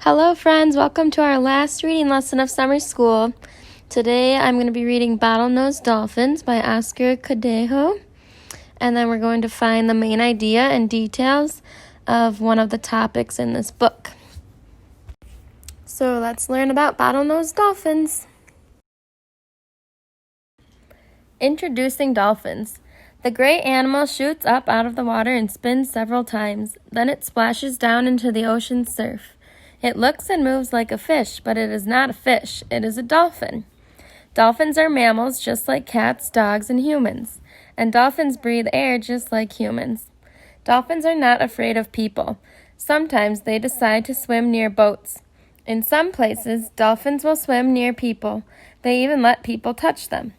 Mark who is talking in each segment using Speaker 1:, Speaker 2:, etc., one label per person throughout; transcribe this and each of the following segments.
Speaker 1: Hello friends, welcome to our last reading lesson of summer school. Today I'm going to be reading Bottlenose Dolphins by Oscar Cadejo, and then we're going to find the main idea and details of one of the topics in this book. So let's learn about bottlenose dolphins. Introducing dolphins. The gray animal shoots up out of the water and spins several times. Then it splashes down into the ocean's surf. It looks and moves like a fish, but it is not a fish. It is a dolphin. Dolphins are mammals just like cats, dogs, and humans. And dolphins breathe air just like humans. Dolphins are not afraid of people. Sometimes they decide to swim near boats. In some places, dolphins will swim near people. They even let people touch them.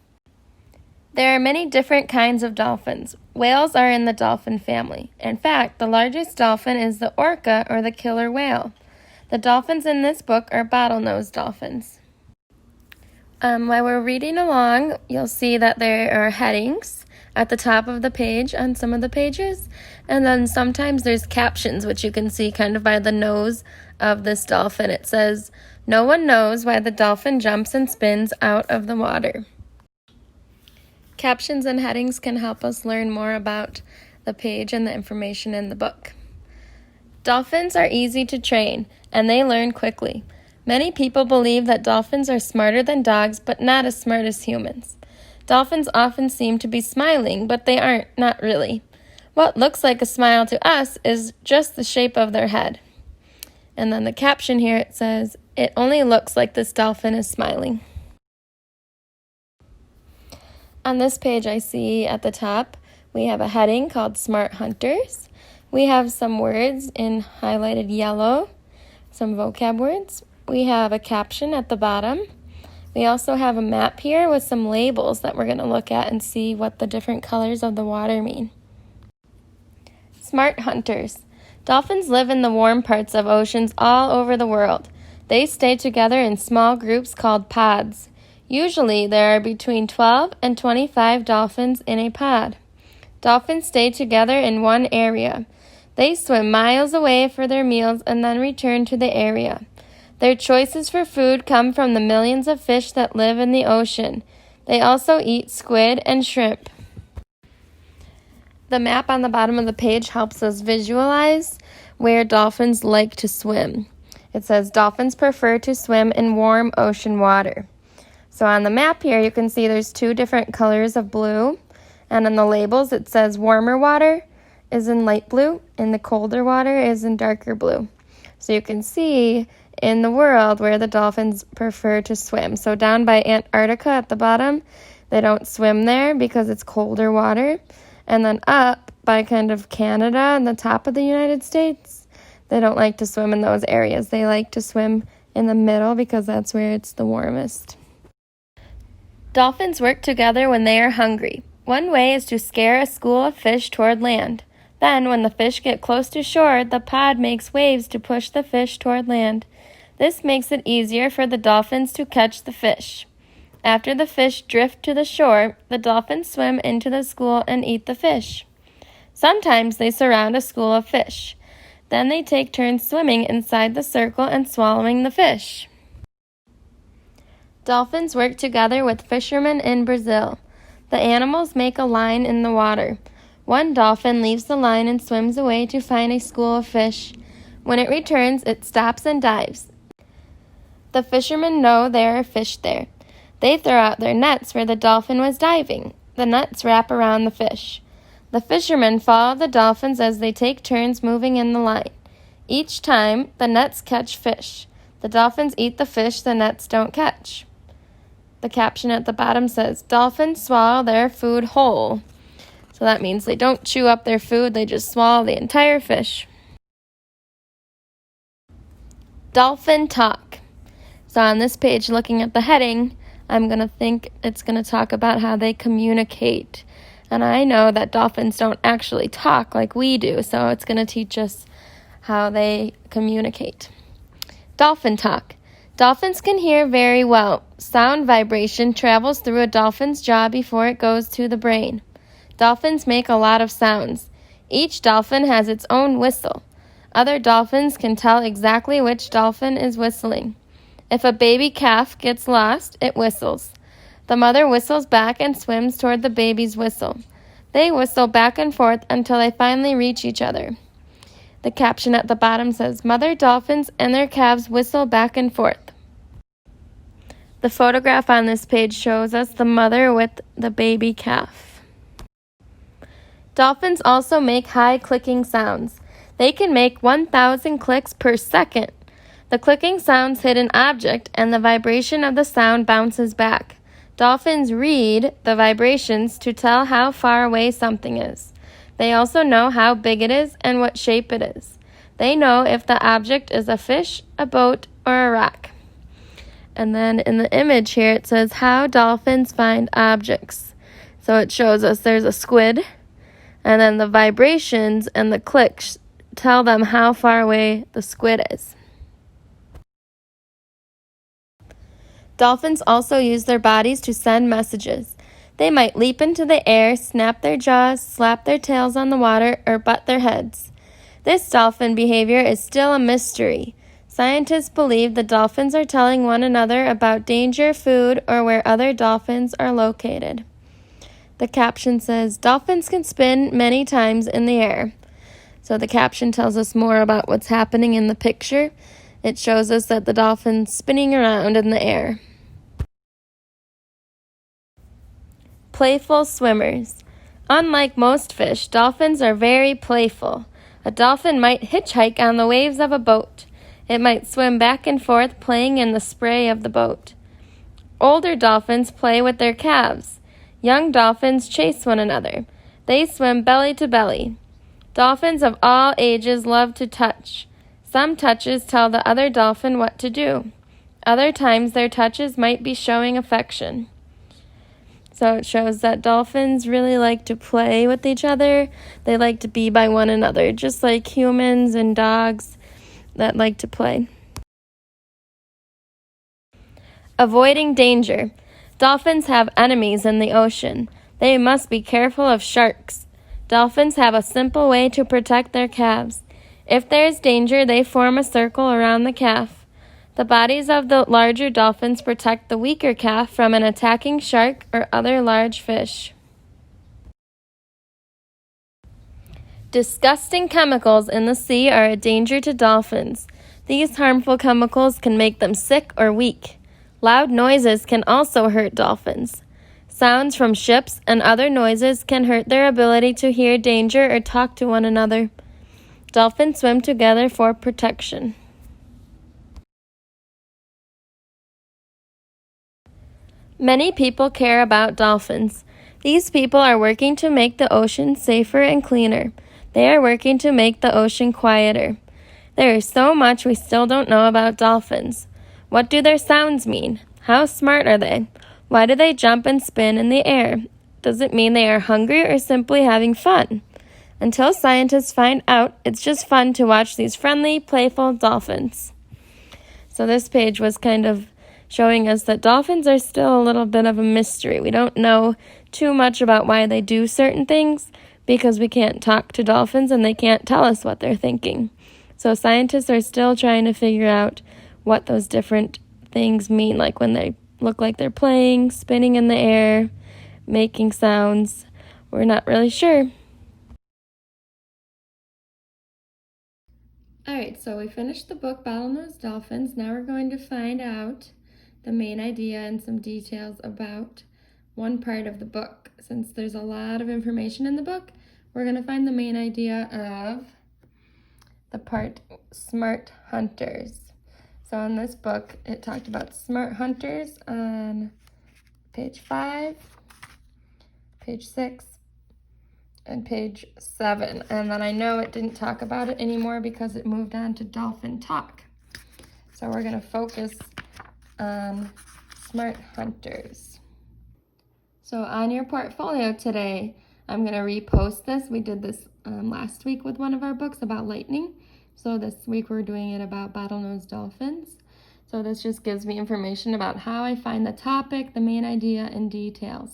Speaker 1: There are many different kinds of dolphins. Whales are in the dolphin family. In fact, the largest dolphin is the orca, or the killer whale. The dolphins in this book are bottlenose dolphins. While we're reading along, you'll see that there are headings at the top of the page on some of the pages, and then sometimes there's captions, which you can see kind of by the nose of this dolphin. It says, "No one knows why the dolphin jumps and spins out of the water." Captions and headings can help us learn more about the page and the information in the book. Dolphins are easy to train, and they learn quickly. Many people believe that dolphins are smarter than dogs, but not as smart as humans. Dolphins often seem to be smiling, but they aren't, not really. What looks like a smile to us is just the shape of their head. And then the caption here, it says, "It only looks like this dolphin is smiling." On this page I see at the top, we have a heading called Smart Hunters. We have some words in highlighted yellow, some vocab words. We have a caption at the bottom. We also have a map here with some labels that we're going to look at and see what the different colors of the water mean. Smart hunters. Dolphins live in the warm parts of oceans all over the world. They stay together in small groups called pods. Usually there are between 12 and 25 dolphins in a pod. Dolphins stay together in one area. They swim miles away for their meals and then return to the area. Their choices for food come from the millions of fish that live in the ocean. They also eat squid and shrimp. The map on the bottom of the page helps us visualize where dolphins like to swim. It says dolphins prefer to swim in warm ocean water. So on the map here, you can see there's two different colors of blue. And on the labels, it says warmer water is in light blue, and the colder water is in darker blue. So you can see in the world where the dolphins prefer to swim. So down by Antarctica at the bottom, they don't swim there because it's colder water. And then up by kind of Canada and the top of the United States, they don't like to swim in those areas. They like to swim in the middle because that's where it's the warmest. Dolphins work together when they are hungry. One way is to scare a school of fish toward land. Then, when the fish get close to shore, the pod makes waves to push the fish toward land. This makes it easier for the dolphins to catch the fish. After the fish drift to the shore, the dolphins swim into the school and eat the fish. Sometimes they surround a school of fish. Then they take turns swimming inside the circle and swallowing the fish. Dolphins work together with fishermen in Brazil. The animals make a line in the water. One dolphin leaves the line and swims away to find a school of fish. When it returns, it stops and dives. The fishermen know there are fish there. They throw out their nets where the dolphin was diving. The nets wrap around the fish. The fishermen follow the dolphins as they take turns moving in the line. Each time, the nets catch fish. The dolphins eat the fish the nets don't catch. The caption at the bottom says, "Dolphins swallow their food whole." So that means they don't chew up their food, they just swallow the entire fish. Dolphin talk. So on this page, looking at the heading, I'm going to think it's going to talk about how they communicate. And I know that dolphins don't actually talk like we do, so it's going to teach us how they communicate. Dolphin talk. Dolphins can hear very well. Sound vibration travels through a dolphin's jaw before it goes to the brain. Dolphins make a lot of sounds. Each dolphin has its own whistle. Other dolphins can tell exactly which dolphin is whistling. If a baby calf gets lost, it whistles. The mother whistles back and swims toward the baby's whistle. They whistle back and forth until they finally reach each other. The caption at the bottom says, "Mother dolphins and their calves whistle back and forth." The photograph on this page shows us the mother with the baby calf. Dolphins also make high clicking sounds. They can make 1,000 clicks per second. The clicking sounds hit an object and the vibration of the sound bounces back. Dolphins read the vibrations to tell how far away something is. They also know how big it is and what shape it is. They know if the object is a fish, a boat, or a rock. And then in the image here it says how dolphins find objects. So it shows us there's a squid, and then the vibrations and the clicks tell them how far away the squid is. Dolphins also use their bodies to send messages. They might leap into the air, snap their jaws, slap their tails on the water, or butt their heads. This dolphin behavior is still a mystery. Scientists believe the dolphins are telling one another about danger, food, or where other dolphins are located. The caption says, "Dolphins can spin many times in the air." So the caption tells us more about what's happening in the picture. It shows us that the dolphin's spinning around in the air. Playful swimmers. Unlike most fish, dolphins are very playful. A dolphin might hitchhike on the waves of a boat. It might swim back and forth, playing in the spray of the boat. Older dolphins play with their calves. Young dolphins chase one another. They swim belly to belly. Dolphins of all ages love to touch. Some touches tell the other dolphin what to do. Other times their touches might be showing affection. So it shows that dolphins really like to play with each other. They like to be by one another, just like humans and dogs that like to play. Avoiding danger. Dolphins have enemies in the ocean. They must be careful of sharks. Dolphins have a simple way to protect their calves. If there is danger, they form a circle around the calf. The bodies of the larger dolphins protect the weaker calf from an attacking shark or other large fish. Disgusting chemicals in the sea are a danger to dolphins. These harmful chemicals can make them sick or weak. Loud noises can also hurt dolphins. Sounds from ships and other noises can hurt their ability to hear danger or talk to one another. Dolphins swim together for protection. Many people care about dolphins. These people are working to make the ocean safer and cleaner. They are working to make the ocean quieter. There is so much we still don't know about dolphins. What do their sounds mean? How smart are they? Why do they jump and spin in the air? Does it mean they are hungry or simply having fun? Until scientists find out, it's just fun to watch these friendly, playful dolphins. So this page was kind of showing us that dolphins are still a little bit of a mystery. We don't know too much about why they do certain things because we can't talk to dolphins and they can't tell us what they're thinking. So scientists are still trying to figure out what those different things mean, like when they look like they're playing, spinning in the air, making sounds. We're not really sure. Alright, so we finished the book Bottlenose Dolphins. Now we're going to find out the main idea and some details about one part of the book. Since there's a lot of information in the book, we're going to find the main idea of the part smart hunters. So in this book, it talked about smart hunters on page 5, page 6, and page 7. And then I know it didn't talk about it anymore because it moved on to dolphin talk. So we're going to focus on smart hunters. So on your portfolio today, I'm going to repost this. We did this last week with one of our books about lightning. So this week we're doing it about bottlenose dolphins. So this just gives me information about how I find the topic, the main idea, and details.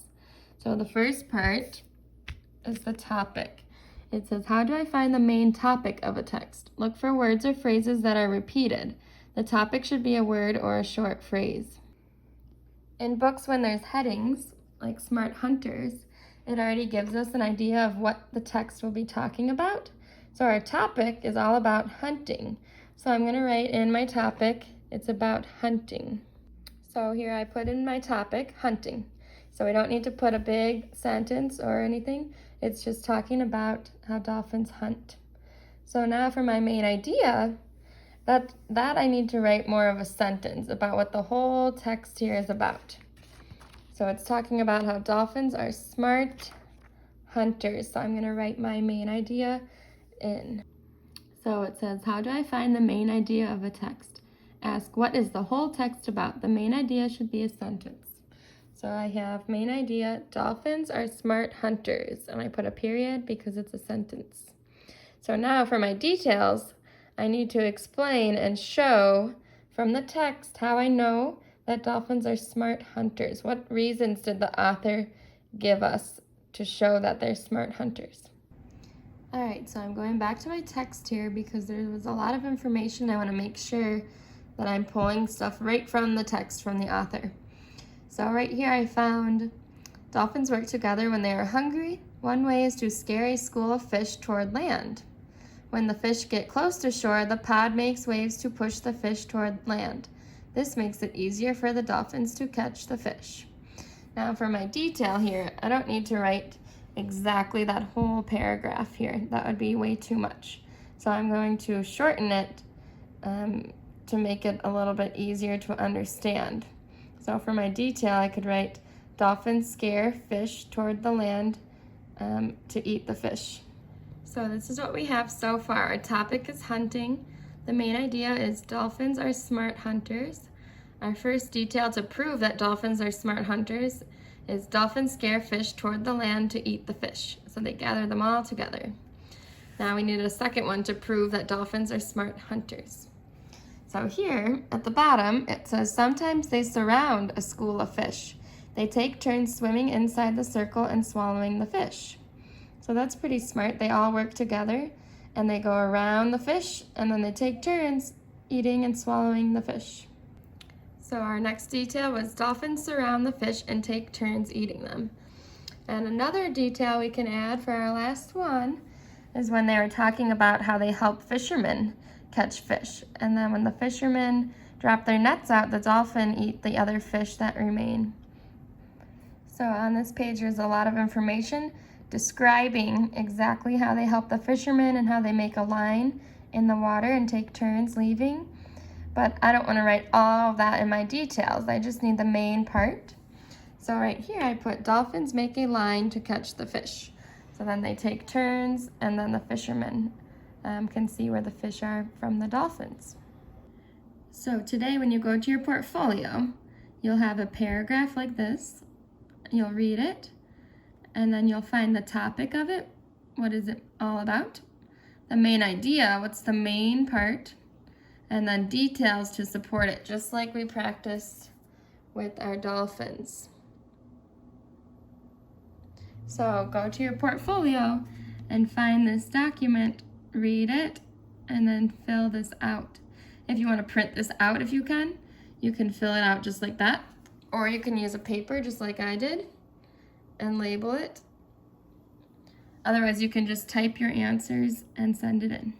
Speaker 1: So the first part is the topic. It says, how do I find the main topic of a text? Look for words or phrases that are repeated. The topic should be a word or a short phrase. In books, when there's headings, like Smart Hunters, it already gives us an idea of what the text will be talking about. So our topic is all about hunting. So I'm going to write in my topic, it's about hunting. So here I put in my topic, hunting. So we don't need to put a big sentence or anything. It's just talking about how dolphins hunt. So now for my main idea, that I need to write more of a sentence about what the whole text here is about. So it's talking about how dolphins are smart hunters. So I'm going to write my main idea in. So it says, how do I find the main idea of a text? Ask, what is the whole text about? The main idea should be a sentence. So I have main idea, dolphins are smart hunters. And I put a period because it's a sentence. So now for my details, I need to explain and show from the text how I know that dolphins are smart hunters. What reasons did the author give us to show that they're smart hunters? All right, so I'm going back to my text here because there was a lot of information. I want to make sure that I'm pulling stuff right from the text from the author. So right here I found dolphins work together when they are hungry. One way is to scare a school of fish toward land. When the fish get close to shore, the pod makes waves to push the fish toward land. This makes it easier for the dolphins to catch the fish. Now for my detail here, I don't need to write exactly that whole paragraph here. That would be way too much. So I'm going to shorten it to make it a little bit easier to understand. So for my detail, I could write, dolphins scare fish toward the land to eat the fish. So this is what we have so far. Our topic is hunting. The main idea is dolphins are smart hunters. Our first detail to prove that dolphins are smart hunters is dolphins scare fish toward the land to eat the fish. So they gather them all together. Now we need a second one to prove that dolphins are smart hunters. So here at the bottom, it says sometimes they surround a school of fish. They take turns swimming inside the circle and swallowing the fish. So that's pretty smart. They all work together and they go around the fish and then they take turns eating and swallowing the fish. So our next detail was dolphins surround the fish and take turns eating them. And another detail we can add for our last one is when they were talking about how they help fishermen catch fish. And then when the fishermen drop their nets out, the dolphin eat the other fish that remain. So on this page, there's a lot of information describing exactly how they help the fishermen and how they make a line in the water and take turns leaving. But I don't want to write all of that in my details. I just need the main part. So right here I put dolphins make a line to catch the fish. So then they take turns and then the fishermen can see where the fish are from the dolphins. So today when you go to your portfolio, you'll have a paragraph like this. You'll read it. And then you'll find the topic of it. What is it all about? The main idea, what's the main part? And then details to support it, just like we practiced with our dolphins. So go to your portfolio and find this document, read it, and then fill this out. If you want to print this out, if you can fill it out just like that. Or you can use a paper just like I did and label it. Otherwise, you can just type your answers and send it in.